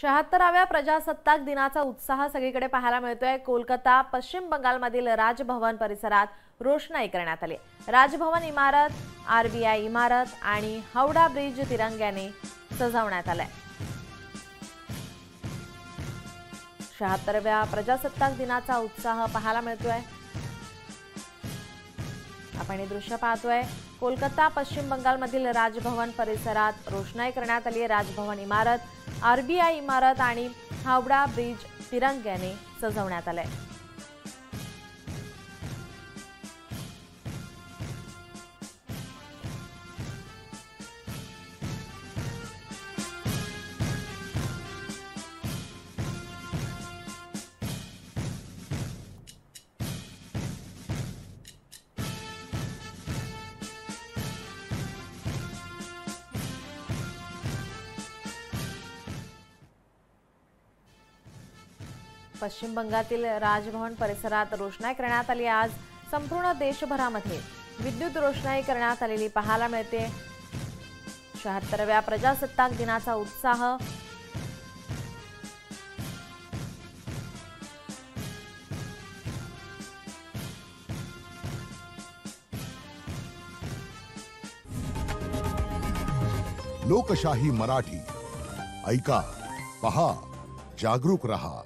76व्या प्रजासत्ताक दिनाचा उत्साह सगळीकडे पाहायला मिळतोय। कोलकाता पश्चिम बंगालमधील राजभवन परिसरात रोषणाई करण्यात आली। राजभवन इमारत, आरबीआय इमारत आणि हावडा ब्रिज तिरंग्याने सजवण्यात आलाय। 76व्या प्रजासत्ताक दिनाचा उत्साह पाहायला मिळतोय। आपण हे दृश्य पाहतोय। कोलकाता पश्चिम बंगालमधील राजभवन परिसरात रोषणाई करण्यात आली आहे। राजभवन इमारत, आरबीआय इमारत आणि हावडा ब्रिज तिरंग्याने सजवण्यात आले। पश्चिम बंगालातील राजभवन परिसरात रोषणाई करण्यात आली। आज संपूर्ण देशभरामध्ये विद्युत रोषणाई करण्यात आलेली पाहायला मिळते। 76व्या प्रजासत्ताक दिनाचा उत्साह लोकशाही मराठी ऐका, पहा, जागरूक रहा।